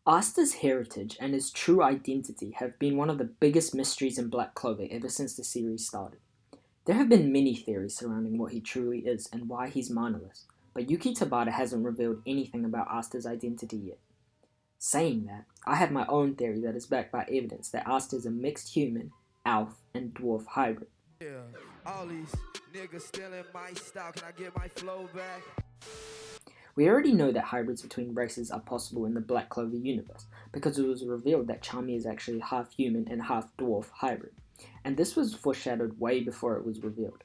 Asta's heritage and his true identity have been one of the biggest mysteries in Black Clover ever since the series started. There have been many theories surrounding what he truly is and why he's manaless, but Yuki Tabata hasn't revealed anything about Asta's identity yet. Saying that, I have my own theory that is backed by evidence that Asta is a mixed human, elf, and dwarf hybrid. Yeah, all these niggas stealing my style. Can I get my flow back? We already know that hybrids between races are possible in the Black Clover universe, because it was revealed that Charmy is actually half human and half dwarf hybrid, and this was foreshadowed way before it was revealed.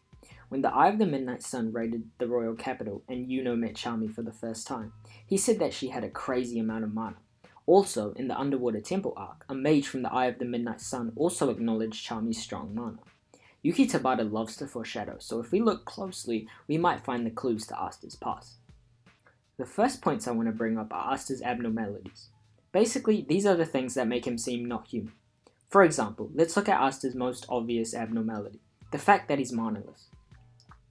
When the Eye of the Midnight Sun raided the royal capital and Yuno met Charmy for the first time, he said that she had a crazy amount of mana. Also, in the Underwater Temple arc, a mage from the Eye of the Midnight Sun also acknowledged Charmy's strong mana. Yuki Tabata loves to foreshadow, so if we look closely, we might find the clues to Asta's past. The first points I want to bring up are Asta's abnormalities. Basically, these are the things that make him seem not human. For example, let's look at Asta's most obvious abnormality, the fact that he's manaless.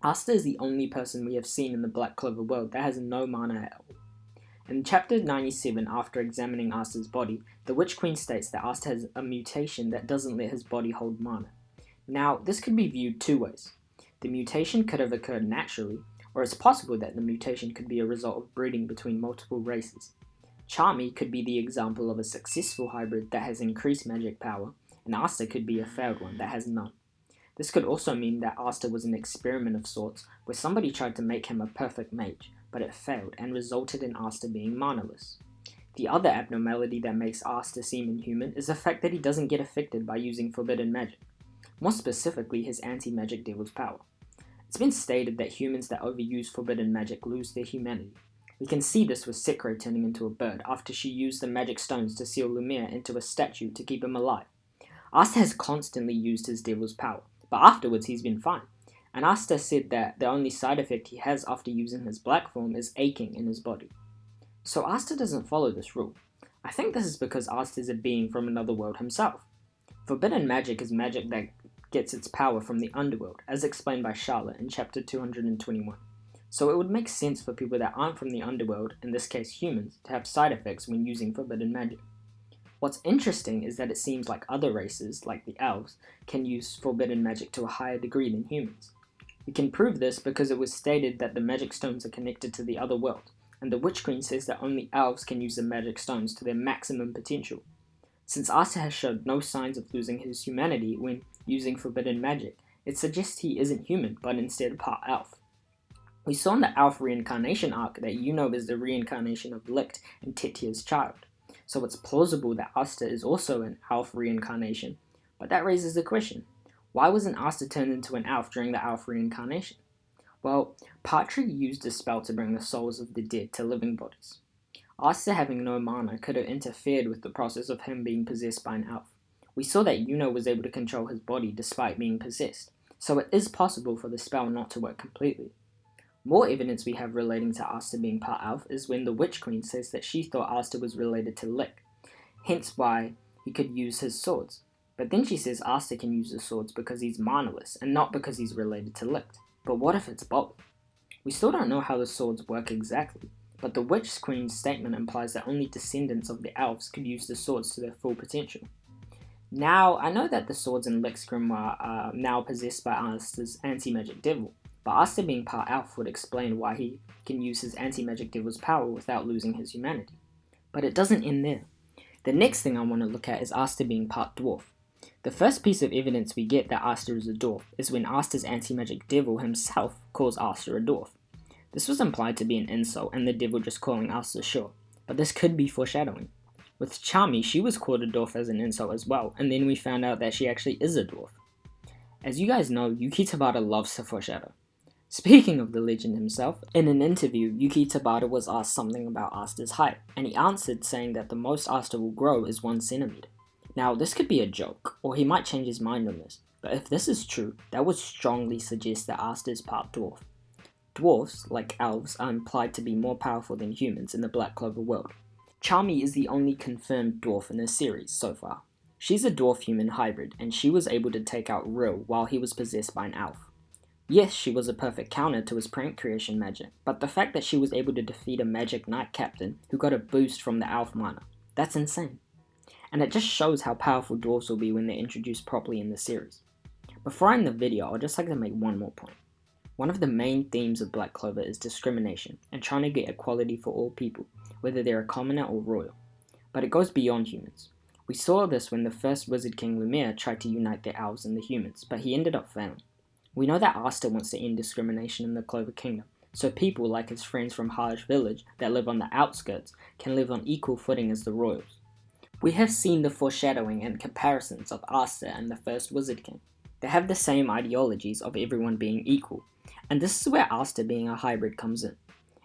Asta is the only person we have seen in the Black Clover world that has no mana at all. In chapter 97, after examining Asta's body, the Witch Queen states that Asta has a mutation that doesn't let his body hold mana. Now, this could be viewed two ways. The mutation could have occurred naturally, or it's possible that the mutation could be a result of breeding between multiple races. Charmy could be the example of a successful hybrid that has increased magic power, and Asta could be a failed one that has none. This could also mean that Asta was an experiment of sorts, where somebody tried to make him a perfect mage, but it failed and resulted in Asta being manaless. The other abnormality that makes Asta seem inhuman is the fact that he doesn't get affected by using forbidden magic, more specifically his anti-magic devil's power. It's been stated that humans that overuse forbidden magic lose their humanity. We can see this with Sekre turning into a bird after she used the magic stones to seal Lumiere into a statue to keep him alive. Asta has constantly used his devil's power, but afterwards he's been fine. And Asta said that the only side effect he has after using his black form is aching in his body. So Asta doesn't follow this rule. I think this is because Asta is a being from another world himself. Forbidden magic is magic that gets its power from the underworld, as explained by Charlotte in chapter 221. So it would make sense for people that aren't from the underworld, in this case humans, to have side effects when using forbidden magic. What's interesting is that it seems like other races, like the elves, can use forbidden magic to a higher degree than humans. We can prove this because it was stated that the magic stones are connected to the other world, and the Witch Queen says that only elves can use the magic stones to their maximum potential. Since Asta has showed no signs of losing his humanity when using forbidden magic, it suggests he isn't human, but instead part elf. We saw in the elf reincarnation arc that Yuno is the reincarnation of Licht and Tetia's child, so it's plausible that Asta is also an elf reincarnation, but that raises the question, why wasn't Asta turned into an elf during the elf reincarnation? Well, Patry used a spell to bring the souls of the dead to living bodies. Asta having no mana could have interfered with the process of him being possessed by an elf. We saw that Yuno was able to control his body despite being possessed, so it is possible for the spell not to work completely. More evidence we have relating to Asta being part elf is when the Witch Queen says that she thought Asta was related to Lick, hence why he could use his swords. But then she says Asta can use the swords because he's manaless and not because he's related to Lick. But what if it's both? We still don't know how the swords work exactly, but the Witch Queen's statement implies that only descendants of the elves could use the swords to their full potential. Now, I know that the swords in Lick's grimoire are now possessed by Asta's anti-magic devil, but Asta being part elf would explain why he can use his anti-magic devil's power without losing his humanity. But it doesn't end there. The next thing I want to look at is Asta being part dwarf. The first piece of evidence we get that Asta is a dwarf is when Asta's anti-magic devil himself calls Asta a dwarf. This was implied to be an insult and the devil just calling Asta short, but this could be foreshadowing. With Charmy, she was called a dwarf as an insult as well, and then we found out that she actually is a dwarf. As you guys know, Yuki Tabata loves to foreshadow. Speaking of the legend himself, in an interview, Yuki Tabata was asked something about Asta's height, and he answered saying that the most Asta will grow is 1 centimeter. Now, this could be a joke, or he might change his mind on this, but if this is true, that would strongly suggest that Asta is part dwarf. Dwarfs, like elves, are implied to be more powerful than humans in the Black Clover world. Charmy is the only confirmed dwarf in the series so far. She's a dwarf-human hybrid, and she was able to take out Rill while he was possessed by an elf. Yes, she was a perfect counter to his prank creation magic, but the fact that she was able to defeat a magic knight captain who got a boost from the elf mana, That's insane. And it just shows how powerful dwarves will be when they're introduced properly in the series. Before I end the video, I'd just like to make one more point. One of the main themes of Black Clover is discrimination and trying to get equality for all people, whether they're a commoner or royal. But it goes beyond humans. We saw this when the first Wizard King Lumiere tried to unite the elves and the humans, but he ended up failing. We know that Asta wants to end discrimination in the Clover Kingdom, so people like his friends from Harsh Village that live on the outskirts can live on equal footing as the royals. We have seen the foreshadowing and comparisons of Asta and the first Wizard King. They have the same ideologies of everyone being equal, and this is where Asta being a hybrid comes in.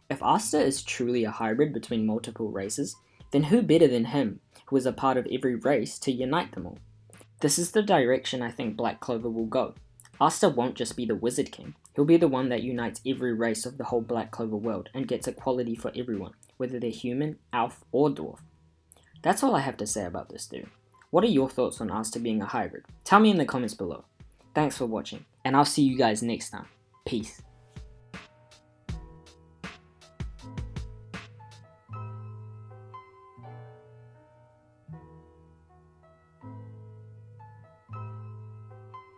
If Asta is truly a hybrid between multiple races, then who better than him, who is a part of every race, to unite them all? This is the direction I think Black Clover will go. Asta won't just be the Wizard King, he'll be the one that unites every race of the whole Black Clover world and gets equality for everyone, whether they're human, elf, or dwarf. That's all I have to say about this theory. What are your thoughts on Asta being a hybrid? Tell me in the comments below. Thanks for watching, and I'll see you guys next time. Peace.